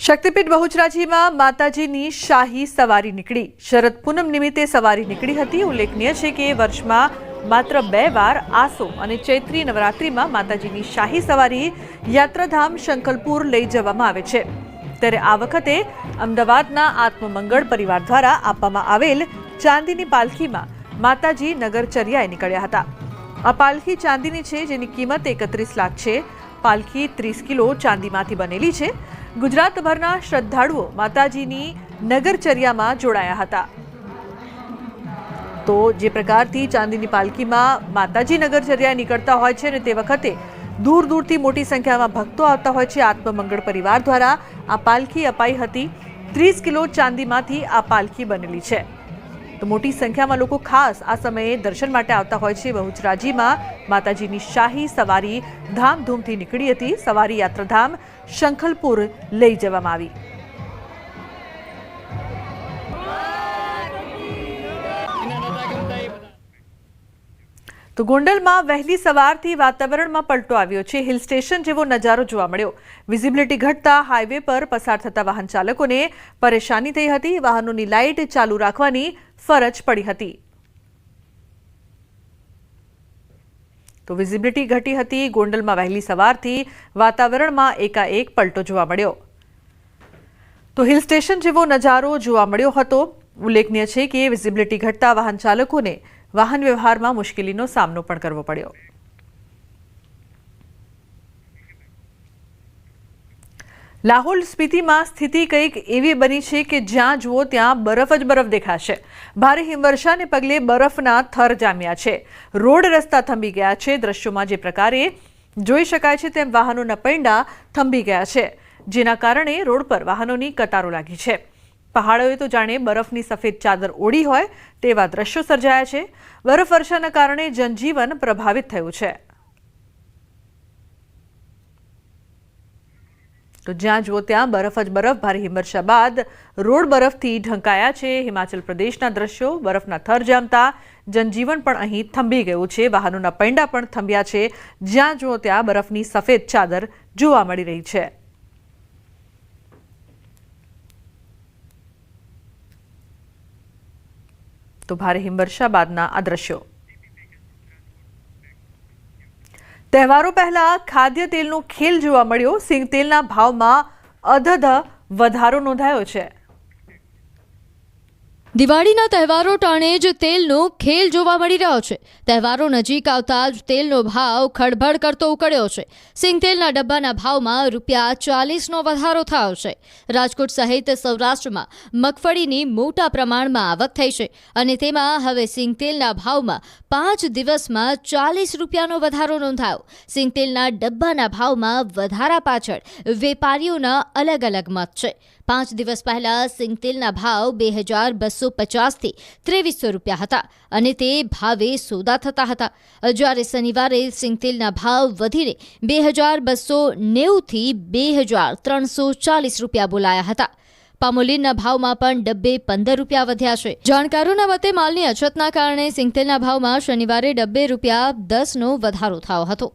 શક્તિપીઠ બહુચરાજીમાં માતાજીની શાહી સવારી નીકળી। શરદ પૂનમ નિમિત્તે સવારી નીકળી હતી। ઉલ્લેખનીય છે કે વર્ષમાં માત્ર 2 વાર આસો અને ચૈત્રી નવરાત્રિમાં માતાજીની શાહી સવારી યાત્રાધામ શંખલપુર લઈ જવામાં આવે છે। ત્યારે આ વખતે અમદાવાદના આત્મમંગળ પરિવાર દ્વારા આપવામાં આવેલ ચાંદીની પાલખીમાં માતાજી નગરચર્યાએ નીકળ્યા હતા। આ પાલખી ચાંદીની છે, જેની કિંમત 31 લાખ છે। પાલખી 30 કિલો ચાંદીમાંથી બનેલી છે। ગુજરાતભરના શ્રદ્ધાળુઓ માતાજીની નગરચર્યામાં જોડાયા હતા। તો જે પ્રકારથી ચાંદીની પાલખીમાં માતાજી નગરચર્યાએ નીકળતા હોય છે, અને તે વખતે દૂર દૂરથી મોટી સંખ્યામાં ભક્તો આવતા હોય છે। આત્મમંગળ પરિવાર દ્વારા આ પાલખી અપાઈ હતી। 30 કિલો ચાંદીમાંથી આ પાલખી બનેલી છે। તો મોટી સંખ્યામાં લોકો ખાસ આ સમયે દર્શન માટે આવતા હોય છે। બહુચરાજીમાં માતાજીની શાહી સવારી ધામધૂમથી નીકળી હતી। સવારી યાત્રાધામ શંખલપુર લઈ જવામાં આવી। તો ગોંડલમાં વહેલી સવારથી વાતાવરણમાં પલટો આવ્યો છે। હિલ સ્ટેશન જેવો નજારો જોવા મળ્યો। વિઝિબિલિટી ઘટતા હાઈવે પર પસાર થતા વાહન ચાલકોને પરેશાની થઈ હતી। વાહનોની લાઇટ ચાલુ રાખવાની ફરજ પડી હતી। તો વિઝિબિલિટી ઘટી હતી। ગોંડલમાં વહેલી સવારથી વાતાવરણમાં એકાએક પલટો જોવા મળ્યો। તો હિલ સ્ટેશન જેવો નજારો જોવા મળ્યો હતો। ઉલ્લેખનીય છે કે વિઝિબિલિટી ઘટતા વાહન ચાલકોને વાહન વ્યવહારમાં મુશ્કેલીનો સામનો પણ કરવો પડ્યો। લાહોલ સ્પીતિમાં સ્થિતિ કંઈક એવી બની છે કે જ્યાં જુઓ ત્યાં બરફ જ બરફ દેખાશે। ભારે હિમવર્ષાને પગલે બરફના થર જામ્યા છે। રોડ રસ્તા થંભી ગયા છે। દ્રશ્યોમાં જે પ્રકારે જોઈ શકાય છે તેમ વાહનોના પૈંડા થંભી ગયા છે, જેના કારણે રોડ પર વાહનોની કતારો લાગી છે। પહાડોએ તો જાણે બરફની સફેદ ચાદર ઓઢી હોય તેવા દ્રશ્યો સર્જાયા છે। બરફવર્ષાના કારણે જનજીવન પ્રભાવિત થયું છે। તો જ્યાં જુઓ ત્યાં બરફ જ બરફ। ભારે હિમવર્ષા બાદ રોડ બરફથી ઢંકાયા છે। હિમાચલ પ્રદેશના દ્રશ્યો બરફના થર જામતા જનજીવન પણ અહીં થંભી ગયું છે। વાહનોના પૈંડા પણ થંભ્યા છે। જ્યાં જુઓ ત્યાં બરફની સફેદ ચાદર જોવા મળી રહી છે। તો ભારે હિમવર્ષા બાદના આ દ્રશ્યો। તહેવારો પહેલા ખાદ્ય તેલનો ખેલ જોવા મળ્યો। સિંગ તેલના ભાવમાં અધધ વધારો નોંધાયો છે। દિવાળીના તહેવારો ટાણે જ તેલનો ખેલ જોવા મળી રહ્યો છે। તહેવારો નજીક આવતા જ તેલનો ભાવ ખડભડ કરતો ઉકળ્યો છે। સિંગ તેલના ડબ્બાના ભાવમાં ₹40નો વધારો થયો છે। રાજકોટ સહિત સૌરાષ્ટ્રમાં મગફળીની મોટા પ્રમાણમાં આવક થઈ છે, અને તેમાં હવે સિંગ તેલના ભાવમાં 5 દિવસમાં ₹40નો વધારો નોંધાયો। સિંગ તેલના ડબ્બાના ભાવમાં વધારા પાછળ વેપારીઓના અલગ અલગ મત છે। 5 દિવસ પહેલા સિંગ તેલના ભાવ 2250થી ₹2300 હતા, અને તે ભાવે સોદા થતા હતા। જ્યારે શનિવારે સિંગ તેલના ભાવ વધીને 2290થી ₹2340 બોલાયા હતા। પામોલીનના ભાવમાં પણ ડબ્બે ₹15 વધ્યા છે। જાણકારોના મતે માલની અછતના કારણે સિંગ તેલના ભાવમાં શનિવારે ડબ્બે ₹10નો વધારો થયો હતો।